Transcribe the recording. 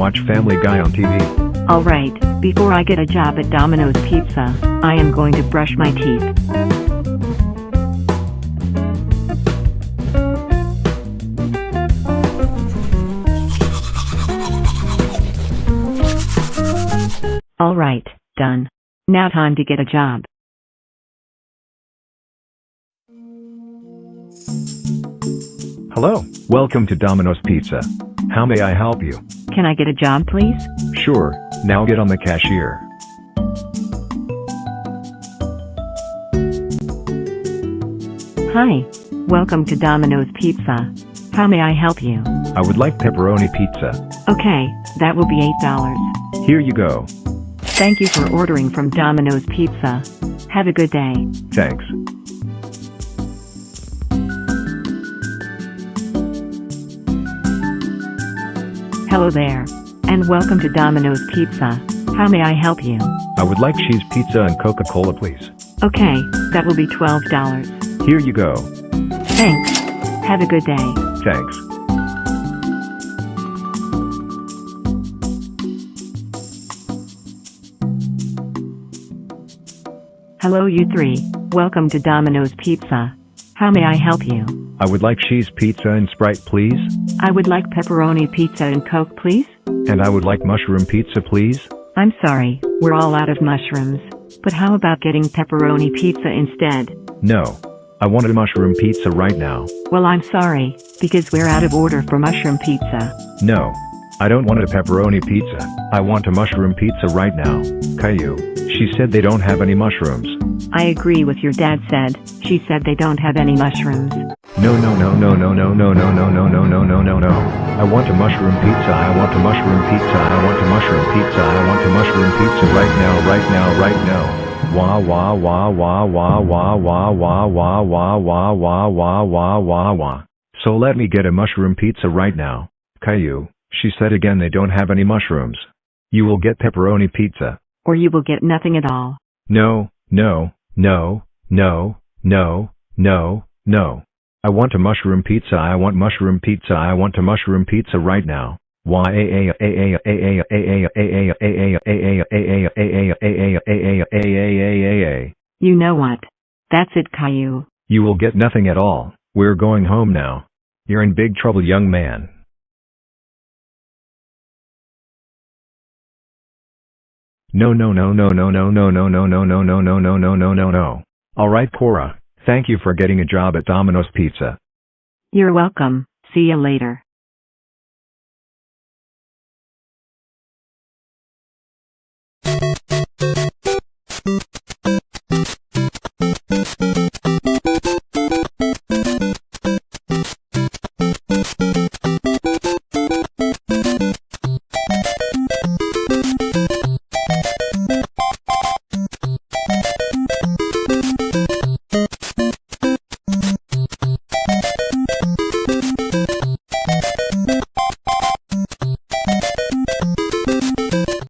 watch Family Guy on TV. Alright, before I get a job at Domino's Pizza, I am going to brush my teeth. Alright, done. Now time to get a job. Hello, welcome to Domino's Pizza. How may I help you? Can I get a job, please? Sure, now get on the cashier. Hi, welcome to Domino's Pizza. How may I help you? I would like pepperoni pizza. Okay, that will be $8. Here you go. Thank you for ordering from Domino's Pizza. Have a good day. Thanks. Hello there, and welcome to Domino's Pizza. How may I help you? I would like cheese pizza and Coca Cola, please. Okay, that will be $12. Here you go. Thanks. Have a good day. Thanks. Hello you three, welcome to Domino's Pizza. How may I help you? I would like cheese pizza and Sprite, please. I would like pepperoni pizza and Coke, please. And I would like mushroom pizza, please. I'm sorry, we're all out of mushrooms. But how about getting pepperoni pizza instead? No. I want a mushroom pizza right now. Well, I'm sorry, because we're out of order for mushroom pizza. No. I don't want a pepperoni pizza. I want a mushroom pizza right now. Caillou. She said they don't have any mushrooms. I agree with your dad said. She said they don't have any mushrooms. No. I want a mushroom pizza. I want a mushroom pizza. I want a mushroom pizza. I want a mushroom pizza right now. Wah wah wah wah wah wah wah wah wah wah wah wah wah wah wah wah. So let me get a mushroom pizza right now. Caillou. She said again they don't have any mushrooms. You will get pepperoni pizza. Or you will get nothing at all. No. I want a mushroom pizza. I want mushroom pizza. I want a mushroom pizza right now. You know what? That's it, Caillou. You will get nothing at all. We're going home now. You're in big trouble, young man. No. All right, Cora. Thank you for getting a job at Domino's Pizza. You're welcome. See you later.